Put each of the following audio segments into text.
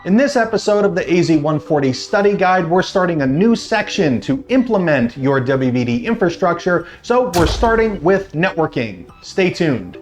In this episode of the AZ-140 study guide, we're starting a new section to implement your WVD infrastructure, so we're starting with networking. Stay tuned.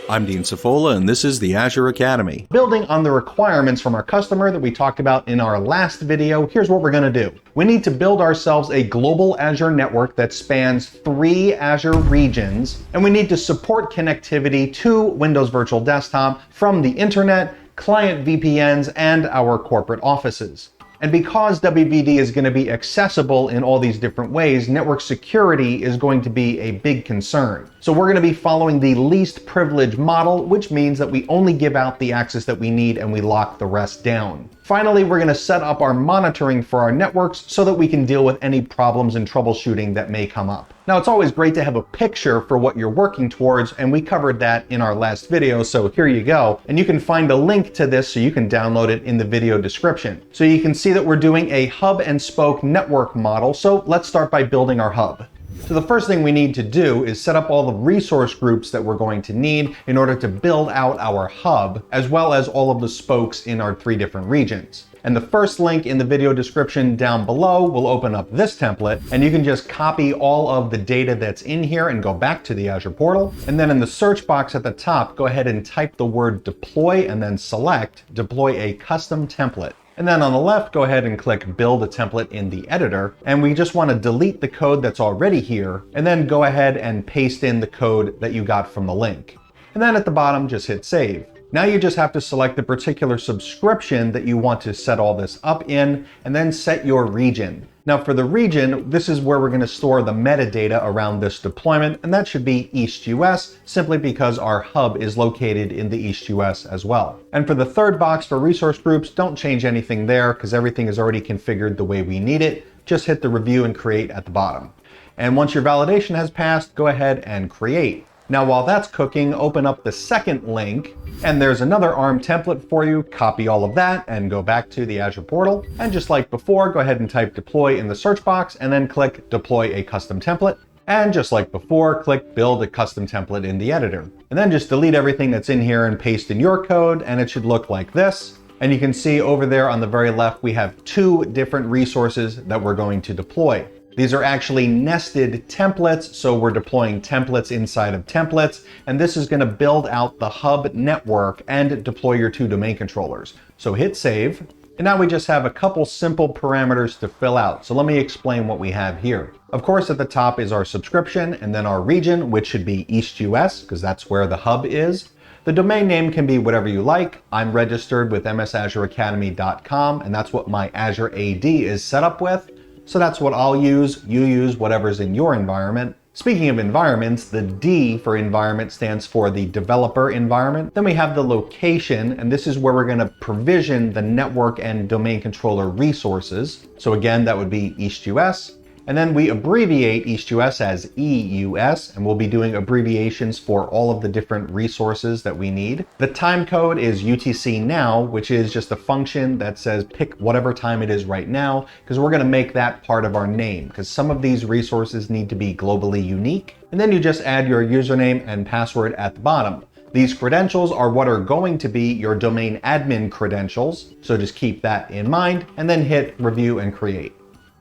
I'm Dean Safola, and this is the Azure Academy. Building on the requirements from our customer that we talked about in our last video, here's what we're going to do. We need to build ourselves a global Azure network that spans 3 Azure regions, and we need to support connectivity to Windows Virtual Desktop from the internet, client VPNs, and our corporate offices. And because WVD is going to be accessible in all these different ways, network security is going to be a big concern. So we're going to be following the least privilege model, which means that we only give out the access that we need and we lock the rest down. Finally, we're going to set up our monitoring for our networks so that we can deal with any problems and troubleshooting that may come up. Now, it's always great to have a picture for what you're working towards, and we covered that in our last video, so here you go. And you can find a link to this so you can download it in the video description. So you can see that we're doing a hub and spoke network model, so let's start by building our hub. So the first thing we need to do is set up all the resource groups that we're going to need in order to build out our hub, as well as all of the spokes in our 3 different regions. And the first link in the video description down below will open up this template, and you can just copy all of the data that's in here and go back to the Azure portal. And then in the search box at the top, go ahead and type the word deploy and then select deploy a custom template. And then on the left, go ahead and click Build a Template in the editor. And we just want to delete the code that's already here, and then go ahead and paste in the code that you got from the link. And then at the bottom, just hit Save. Now you just have to select the particular subscription that you want to set all this up in, and then set your region. Now for the region, this is where we're going to store the metadata around this deployment, and that should be East US, simply because our hub is located in the East US as well. And for the third box for resource groups, don't change anything there because everything is already configured the way we need it. Just hit the review and create at the bottom. And once your validation has passed, go ahead and create. Now while that's cooking, open up the second link, and there's another ARM template for you. Copy all of that and go back to the Azure portal. And just like before, go ahead and type deploy in the search box and then click deploy a custom template. And just like before, click build a custom template in the editor. And then just delete everything that's in here and paste in your code, and it should look like this. And you can see over there on the very left, we have 2 different resources that we're going to deploy. These are actually nested templates, so we're deploying templates inside of templates, and this is going to build out the hub network and deploy your 2 domain controllers. So hit save, and now we just have a couple simple parameters to fill out. So let me explain what we have here. Of course, at the top is our subscription, and then our region, which should be East US, because that's where the hub is. The domain name can be whatever you like. I'm registered with msazureacademy.com, and that's what my Azure AD is set up with. So that's what I'll use. You use whatever's in your environment. Speaking of environments, the D for environment stands for the developer environment. Then we have the location, and this is where we're going to provision the network and domain controller resources. So again, that would be East US. And then we abbreviate East US as EUS, and we'll be doing abbreviations for all of the different resources that we need. The time code is UTC now, which is just a function that says pick whatever time it is right now, because we're going to make that part of our name, because some of these resources need to be globally unique. And then you just add your username and password at the bottom. These credentials are what are going to be your domain admin credentials, so just keep that in mind, and then hit review and create.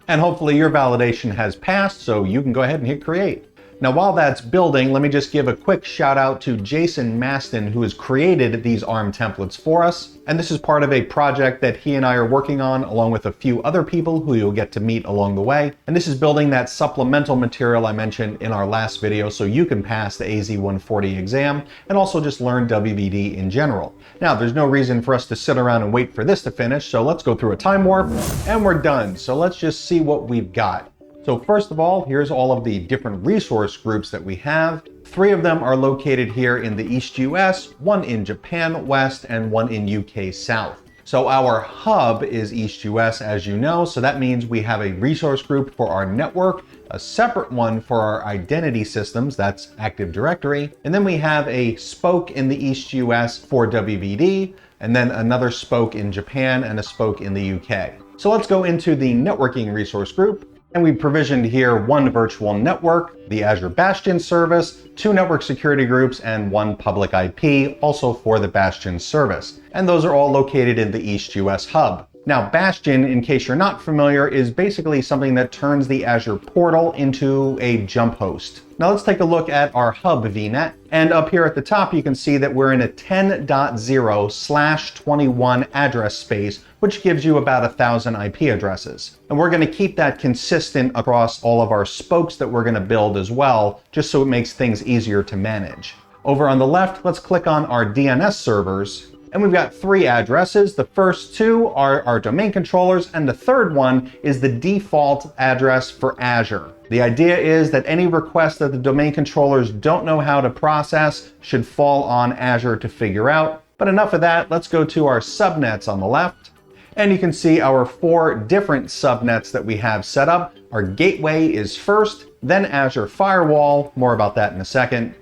And hopefully your validation has passed, so you can go ahead and hit create. Now, while that's building, let me just give a quick shout out to Jason Maston, who has created these ARM templates for us. And this is part of a project that he and I are working on, along with a few other people who you'll get to meet along the way. And this is building that supplemental material I mentioned in our last video, so you can pass the AZ-140 exam and also just learn WVD in general. Now, there's no reason for us to sit around and wait for this to finish, so let's go through a time warp, and we're done. So let's just see what we've got. So first of all, here's all of the different resource groups that we have. 3 of them are located here in the East US, 1 in Japan West, and 1 in UK South. So our hub is East US, as you know, so that means we have a resource group for our network, a separate one for our identity systems, that's Active Directory, and then we have a spoke in the East US for WVD, and then another spoke in Japan and a spoke in the UK. So let's go into the networking resource group. And we provisioned here one virtual network, the Azure Bastion service, 2 network security groups, and 1 public IP, also for the Bastion service. And those are all located in the East US hub. Now, Bastion, in case you're not familiar, is basically something that turns the Azure portal into a jump host. Now let's take a look at our hub VNet. And up here at the top, you can see that we're in a 10.0/21 address space, which gives you about 1,000 IP addresses. And we're going to keep that consistent across all of our spokes that we're going to build as well, just so it makes things easier to manage. Over on the left, let's click on our DNS servers. And we've got 3 addresses. The first 2 are our domain controllers, and the third one is the default address for Azure. The idea is that any request that the domain controllers don't know how to process should fall on Azure to figure out. But enough of that, let's go to our subnets on the left. And you can see our 4 different subnets that we have set up. Our gateway is first, then Azure Firewall, more about that in a second.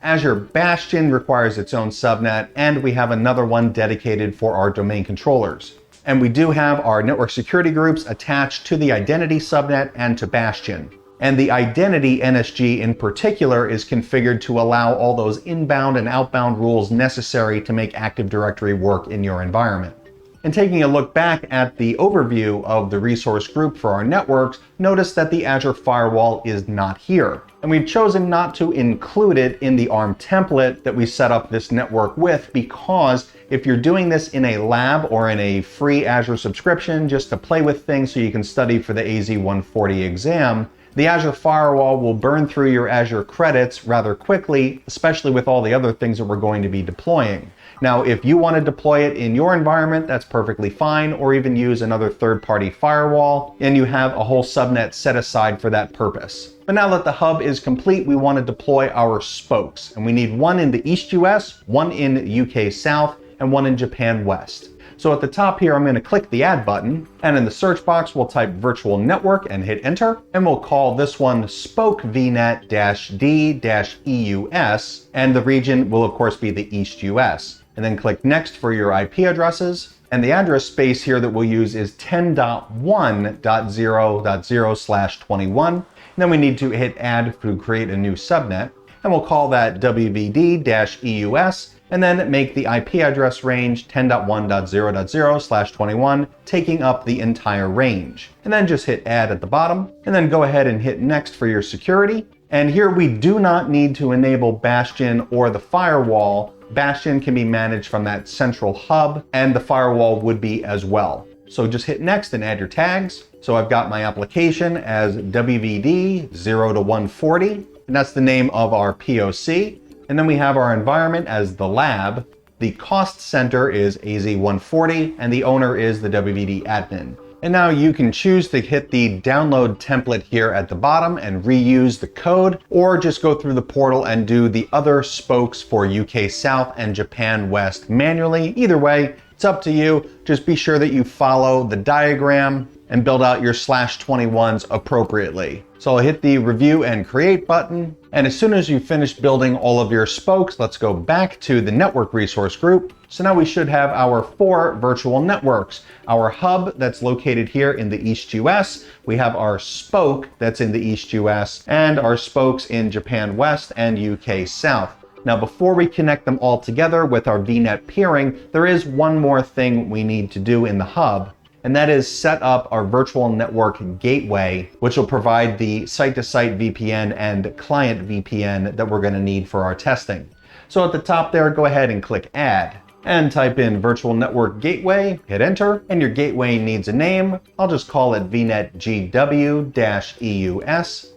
Azure Bastion requires its own subnet, and we have another one dedicated for our domain controllers. And we do have our network security groups attached to the identity subnet and to Bastion. And the identity NSG in particular is configured to allow all those inbound and outbound rules necessary to make Active Directory work in your environment. And taking a look back at the overview of the resource group for our networks, notice that the Azure Firewall is not here. And we've chosen not to include it in the ARM template that we set up this network with, because if you're doing this in a lab or in a free Azure subscription just to play with things so you can study for the AZ-140 exam, the Azure Firewall will burn through your Azure credits rather quickly, especially with all the other things that we're going to be deploying. Now, if you want to deploy it in your environment, that's perfectly fine, or even use another third-party firewall, and you have a whole subnet set aside for that purpose. But now that the hub is complete, we want to deploy our spokes, and we need 1 in the East US, 1 in UK South, and 1 in Japan West. So at the top here, I'm going to click the Add button, and in the search box, we'll type Virtual Network and hit Enter, and we'll call this one Spoke VNet-D-EUS, and the region will of course be the East US. And then click Next for your IP addresses, and the address space here that we'll use is 10.1.0.0/21. And then we need to hit Add to create a new subnet, and we'll call that WVD-EUS, and then make the IP address range 10.1.0.0/21, taking up the entire range. And then just hit Add at the bottom, and then go ahead and hit Next for your security. And here we do not need to enable Bastion or the firewall. Bastion can be managed from that central hub, and the firewall would be as well. So just hit Next and add your tags. So I've got my application as WVD 0 to 140, and that's the name of our POC. And then we have our environment as the lab. The cost center is AZ-140, and the owner is the WVD admin. And now you can choose to hit the download template here at the bottom and reuse the code, or just go through the portal and do the other spokes for UK South and Japan West manually. Either way, it's up to you. Just be sure that you follow the diagram and build out your /21s appropriately. So I'll hit the Review and Create button. And as soon as you finish building all of your spokes, let's go back to the network resource group. So now we should have our 4 virtual networks. Our hub that's located here in the East US. We have our spoke that's in the East US, and our spokes in Japan West and UK South. Now, before we connect them all together with our VNet peering, there is one more thing we need to do in the hub, and that is set up our virtual network gateway, which will provide the site-to-site VPN and client VPN that we're going to need for our testing. So at the top there, go ahead and click Add, and type in Virtual Network Gateway, hit Enter, and your gateway needs a name. I'll just call it VNet GW-EUS.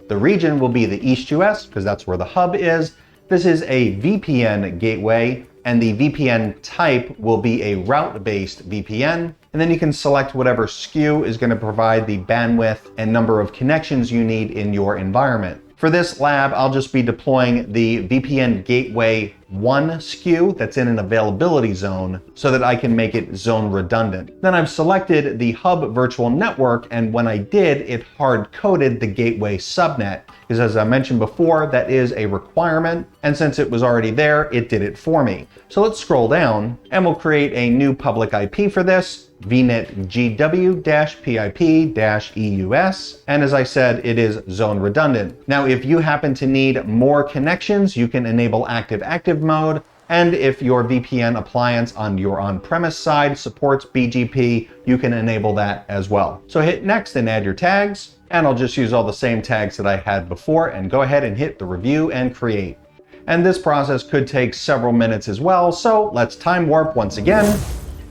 The region will be the East US, because that's where the hub is. This is a VPN gateway, and the VPN type will be a route-based VPN. And then you can select whatever SKU is going to provide the bandwidth and number of connections you need in your environment. For this lab, I'll just be deploying the VPN gateway one SKU that's in an availability zone so that I can make it zone redundant. Then I've selected the hub virtual network, and when I did, it hard-coded the gateway subnet, because as I mentioned before, that is a requirement, and since it was already there, it did it for me. So let's scroll down, and we'll create a new public IP for this, VNet GW-PIP-EUS, and as I said, it is zone redundant. Now, if you happen to need more connections, you can enable active-active mode, and if your VPN appliance on your on-premise side supports BGP, you can enable that as well. So hit next and add your tags, and I'll just use all the same tags that I had before and go ahead and hit the review and create. And this process could take several minutes as well, so let's time warp once again.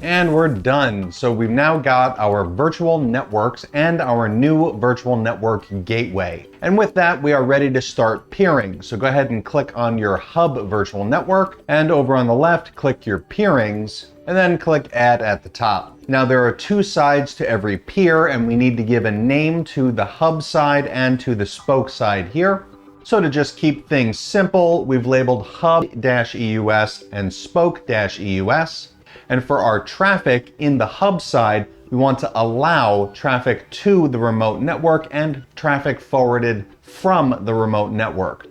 And we're done. So we've now got our virtual networks and our new virtual network gateway. And with that, we are ready to start peering. So go ahead and click on your hub virtual network, and over on the left, click your peerings, and then click add at the top. Now there are two sides to every peer, and we need to give a name to the hub side and to the spoke side here. So to just keep things simple, we've labeled hub-EUS and spoke-EUS. And for our traffic in the hub side, we want to allow traffic to the remote network and traffic forwarded from the remote network.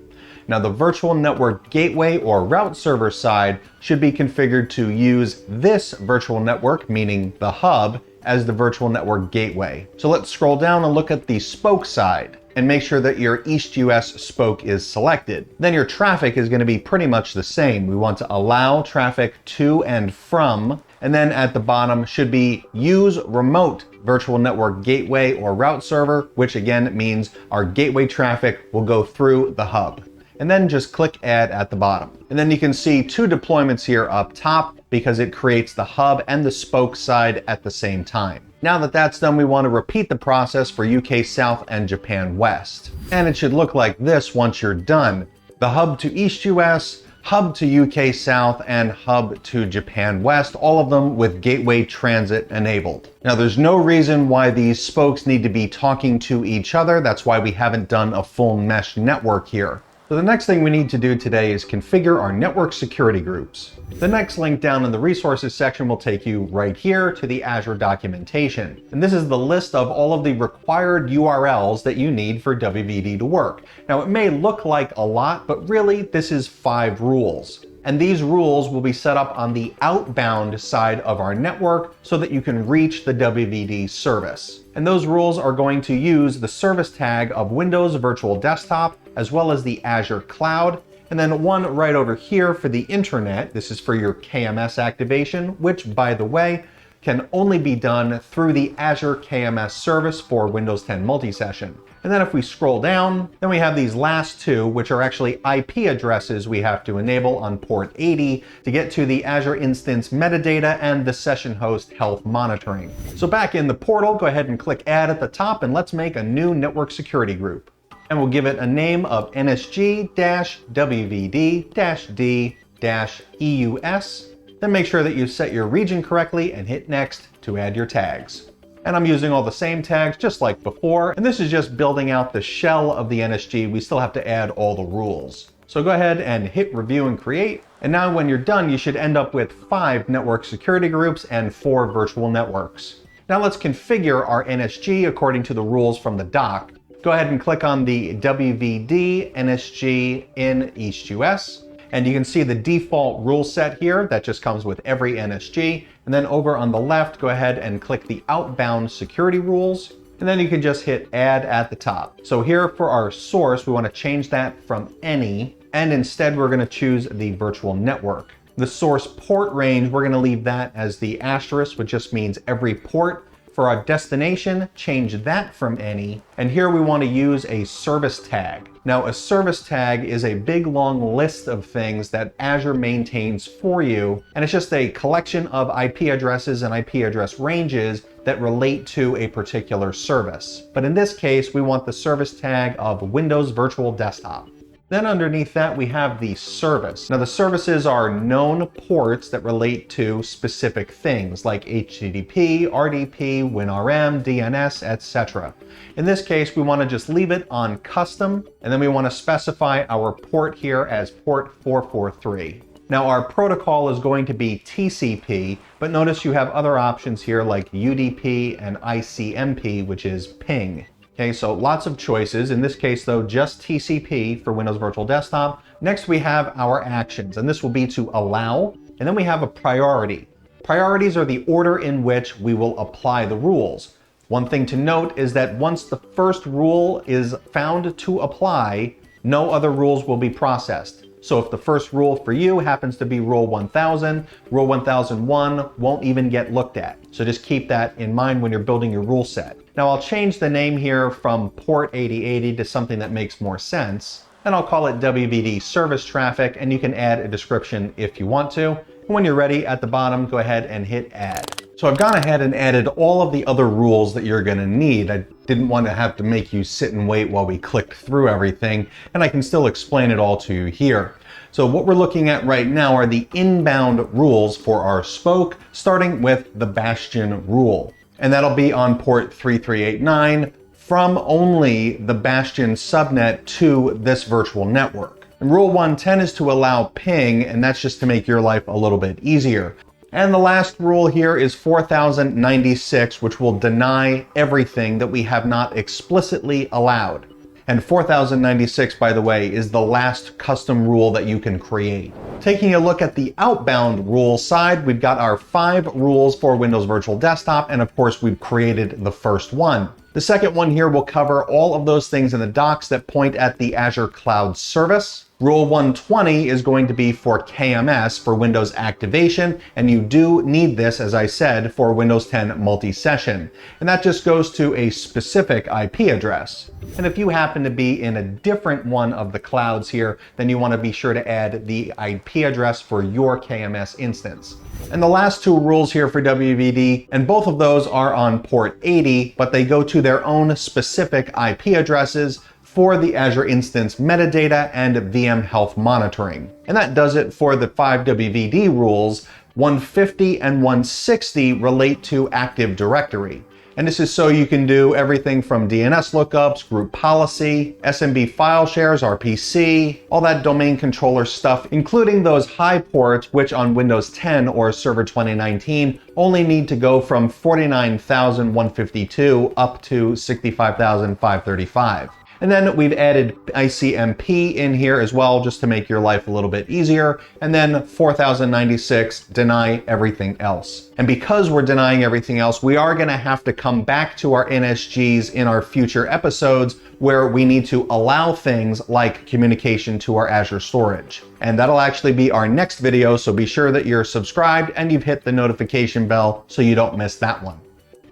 Now the virtual network gateway or route server side should be configured to use this virtual network, meaning the hub, as the virtual network gateway. So let's scroll down and look at the spoke side and make sure that your East US spoke is selected. Then your traffic is going to be pretty much the same. We want to allow traffic to and from, and then at the bottom should be use remote virtual network gateway or route server, which again means our gateway traffic will go through the hub. And then just click add at the bottom. And then you can see two deployments here up top because it creates the hub and the spoke side at the same time. Now that that's done, we want to repeat the process for UK South and Japan West. And it should look like this once you're done. The hub to East US, hub to UK South, and hub to Japan West, all of them with gateway transit enabled. Now there's no reason why these spokes need to be talking to each other. That's why we haven't done a full mesh network here. So the next thing we need to do today is configure our network security groups. The next link down in the resources section will take you right here to the Azure documentation. And this is the list of all of the required URLs that you need for WVD to work. Now it may look like a lot, but really this is 5 rules. And these rules will be set up on the outbound side of our network so that you can reach the WVD service. And those rules are going to use the service tag of Windows Virtual Desktop, as well as the Azure Cloud, and then one right over here for the internet. This is for your KMS activation, which, by the way, can only be done through the Azure KMS service for Windows 10 multi-session. And then if we scroll down, then we have these last two, which are actually IP addresses we have to enable on port 80 to get to the Azure instance metadata and the session host health monitoring. So back in the portal, go ahead and click add at the top, and let's make a new network security group. And we'll give it a name of NSG-WVD-D-EUS. Then make sure that you set your region correctly and hit next to add your tags. And I'm using all the same tags just like before, and this is just building out the shell of the NSG. We still have to add all the rules. So go ahead and hit review and create. And now when you're done, you should end up with 5 network security groups and 4 virtual networks. Now let's configure our NSG according to the rules from the doc. Go ahead and click on the WVD NSG in East US. And you can see the default rule set here that just comes with every NSG. And then over on the left, go ahead and click the outbound security rules. And then you can just hit add at the top. So here for our source, we want to change that from any, and instead we're going to choose the virtual network. The source port range, we're going to leave that as the asterisk, which just means every port. For our destination, change that from any. And here we want to use a service tag. Now, a service tag is a big long list of things that Azure maintains for you. And it's just a collection of IP addresses and IP address ranges that relate to a particular service. But in this case, we want the service tag of Windows Virtual Desktop. Then underneath that, we have the service. Now the services are known ports that relate to specific things like HTTP, RDP, WinRM, DNS, etc. In this case, we want to just leave it on custom, and then we want to specify our port here as port 443. Now our protocol is going to be TCP, but notice you have other options here like UDP and ICMP, which is ping. Okay, so lots of choices. In this case though, just TCP for Windows Virtual Desktop. Next we have our actions, and this will be to allow, and then we have a priority. Priorities are the order in which we will apply the rules. One thing to note is that once the first rule is found to apply, no other rules will be processed. So if the first rule for you happens to be rule 1000, rule 1001 won't even get looked at. So just keep that in mind when you're building your rule set. Now I'll change the name here from port 8080 to something that makes more sense, and I'll call it WVD service traffic, and you can add a description if you want to. When you're ready, at the bottom, go ahead and hit add. So I've gone ahead and added all of the other rules that you're gonna need. I didn't want to have to make you sit and wait while we clicked through everything, and I can still explain it all to you here. So what we're looking at right now are the inbound rules for our spoke, starting with the Bastion rule. And that'll be on port 3389 from only the Bastion subnet to this virtual network. And rule 110 is to allow ping, and that's just to make your life a little bit easier. And the last rule here is 4096, which will deny everything that we have not explicitly allowed. And 4096, by the way, is the last custom rule that you can create. Taking a look at the outbound rule side, we've got our 5 rules for Windows Virtual Desktop, and of course we've created the first one. The second one here will cover all of those things in the docs that point at the Azure Cloud Service. Rule 120 is going to be for KMS, for Windows activation, and you do need this, as I said, for Windows 10 multi-session. And that just goes to a specific IP address. And if you happen to be in a different one of the clouds here, then you want to be sure to add the IP address for your KMS instance. And the last 2 rules here for WVD, and both of those are on port 80, but they go to their own specific IP addresses for the Azure instance metadata and VM health monitoring. And that does it for the 5 WVD rules. 150 and 160 relate to Active Directory. And this is so you can do everything from DNS lookups, group policy, SMB file shares, RPC, all that domain controller stuff, including those high ports, which on Windows 10 or Server 2019 only need to go from 49,152 up to 65,535. And then we've added ICMP in here as well, just to make your life a little bit easier. And then 4096, deny everything else. And because we're denying everything else, we are gonna have to come back to our NSGs in our future episodes where we need to allow things like communication to our Azure storage. And that'll actually be our next video, so be sure that you're subscribed and you've hit the notification bell so you don't miss that one.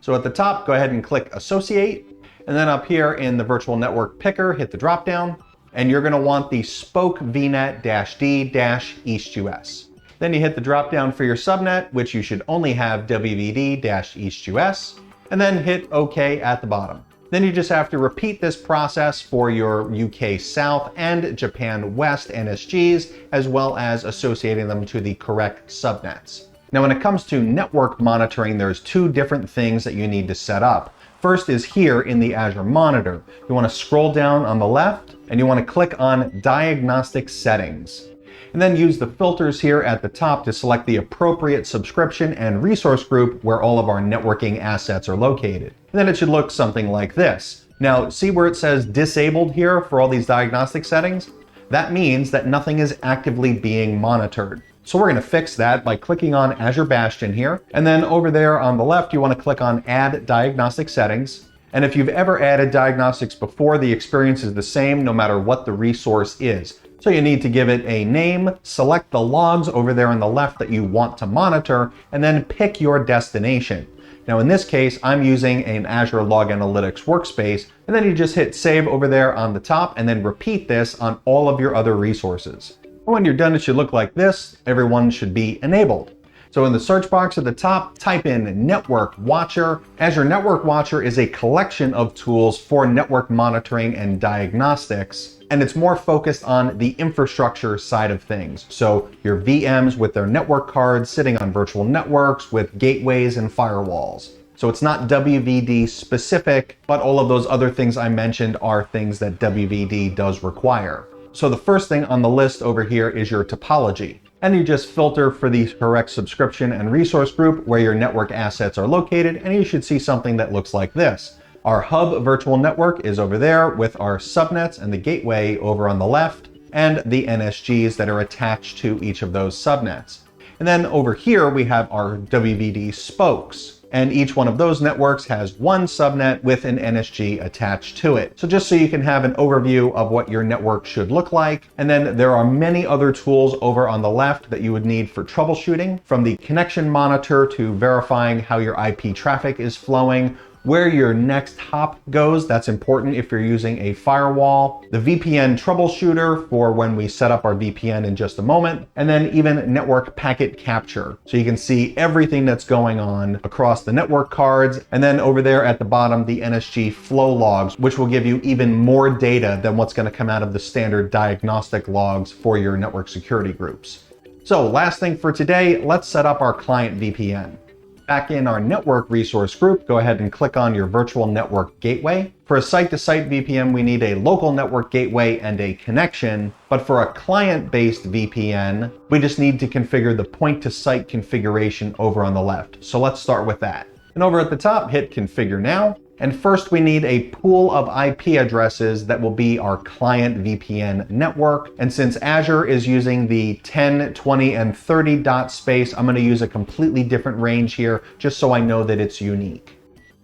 So at the top, go ahead and click Associate. And then up here in the virtual network picker, hit the drop down, and you're gonna want the Spoke VNet-D-East US. Then you hit the drop down for your subnet, which you should only have WVD-East US, and then hit OK at the bottom. Then you just have to repeat this process for your UK South and Japan West NSGs, as well as associating them to the correct subnets. Now, when it comes to network monitoring, there's 2 different things that you need to set up. First is here in the Azure Monitor. You want to scroll down on the left and you want to click on Diagnostic Settings. And then use the filters here at the top to select the appropriate subscription and resource group where all of our networking assets are located. And then it should look something like this. Now, see where it says disabled here for all these diagnostic settings? That means that nothing is actively being monitored. So we're going to fix that by clicking on Azure Bastion here. And then over there on the left, you want to click on Add Diagnostic Settings. And if you've ever added diagnostics before, the experience is the same no matter what the resource is. So you need to give it a name, select the logs over there on the left that you want to monitor, and then pick your destination. Now in this case, I'm using an Azure Log Analytics workspace, and then you just hit Save over there on the top and then repeat this on all of your other resources. When you're done, it should look like this. Everyone should be enabled. So in the search box at the top, type in Network Watcher. Azure Network Watcher is a collection of tools for network monitoring and diagnostics, and it's more focused on the infrastructure side of things. So your VMs with their network cards sitting on virtual networks with gateways and firewalls. So it's not WVD specific, but all of those other things I mentioned are things that WVD does require. So the first thing on the list over here is your topology. And you just filter for the correct subscription and resource group where your network assets are located, and you should see something that looks like this. Our hub virtual network is over there with our subnets and the gateway over on the left, and the NSGs that are attached to each of those subnets. And then over here we have our AVD Spokes. And each one of those networks has one subnet with an NSG attached to it. So just so you can have an overview of what your network should look like. And then there are many other tools over on the left that you would need for troubleshooting, from the connection monitor to verifying how your IP traffic is flowing, where your next hop goes. That's important if you're using a firewall. The VPN troubleshooter for when we set up our VPN in just a moment. And then even network packet capture. So you can see everything that's going on across the network cards. And then over there at the bottom, the NSG flow logs, which will give you even more data than what's going to come out of the standard diagnostic logs for your network security groups. So last thing for today, let's set up our client VPN. Back in our network resource group, go ahead and click on your virtual network gateway. For a site-to-site VPN, we need a local network gateway and a connection. But for a client-based VPN, we just need to configure the point-to-site configuration over on the left. So let's start with that. And over at the top, hit Configure Now. And first we need a pool of IP addresses that will be our client VPN network. And since Azure is using the 10, 20, and 30 dot space, I'm going to use a completely different range here just so I know that it's unique.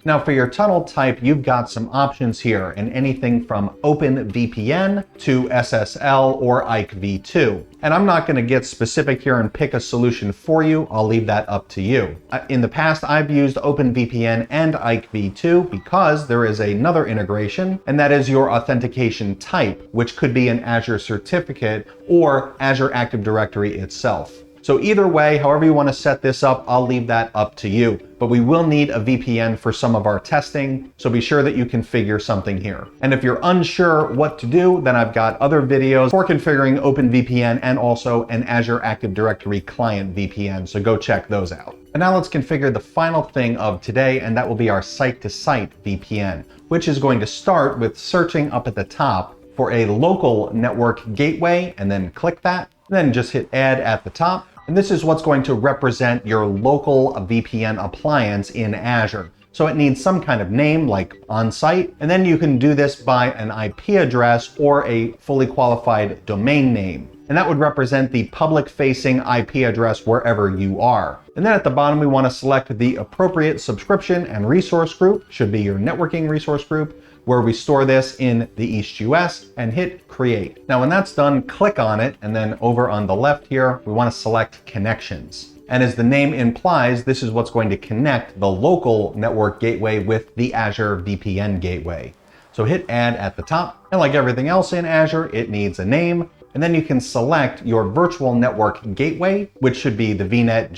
Now for your tunnel type, you've got some options here, and anything from OpenVPN to SSL or IKEv2. And I'm not going to get specific here and pick a solution for you. I'll leave that up to you. In the past, I've used OpenVPN and IKEv2 because there is another integration, and that is your authentication type, which could be an Azure certificate or Azure Active Directory itself. So either way, however you want to set this up, I'll leave that up to you. But we will need a VPN for some of our testing, so be sure that you configure something here. And if you're unsure what to do, then I've got other videos for configuring OpenVPN and also an Azure Active Directory client VPN, so go check those out. And now let's configure the final thing of today, and that will be our site-to-site VPN, which is going to start with searching up at the top for a local network gateway, and then click that. Then just hit Add at the top. And this is what's going to represent your local VPN appliance in Azure. So it needs some kind of name like on-site, and then you can do this by an IP address or a fully qualified domain name. And that would represent the public-facing IP address wherever you are. And then at the bottom, we want to select the appropriate subscription and resource group, should be your networking resource group, where we store this in the East US, and hit Create. Now when that's done, click on it, and then over on the left here, we want to select Connections. And as the name implies, this is what's going to connect the local network gateway with the Azure VPN gateway. So hit Add at the top, and like everything else in Azure, it needs a name. And then you can select your virtual network gateway, which should be the VNet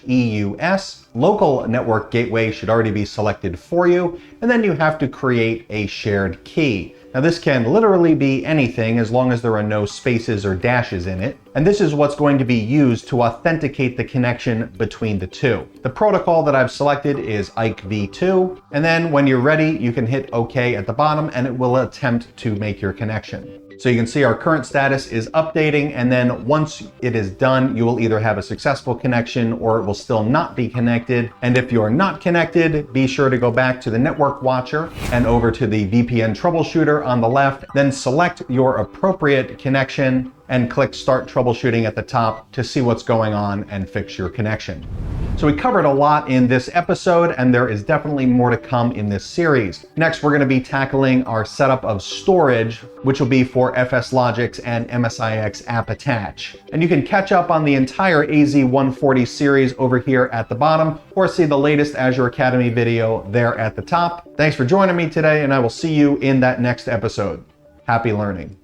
GW-EUS. Local network gateway should already be selected for you. And then you have to create a shared key. Now this can literally be anything as long as there are no spaces or dashes in it. And this is what's going to be used to authenticate the connection between the two. The protocol that I've selected is IKEv2. And then when you're ready, you can hit OK at the bottom and it will attempt to make your connection. So you can see our current status is updating, and then once it is done, you will either have a successful connection or it will still not be connected. And if you're not connected, be sure to go back to the Network Watcher and over to the VPN Troubleshooter on the left, then select your appropriate connection and click Start Troubleshooting at the top to see what's going on and fix your connection. So we covered a lot in this episode, and there is definitely more to come in this series. Next, we're going to be tackling our setup of storage, which will be for FSLogix and MSIX app attach. And you can catch up on the entire AZ-140 series over here at the bottom, or see the latest Azure Academy video there at the top. Thanks for joining me today, and I will see you in that next episode. Happy learning.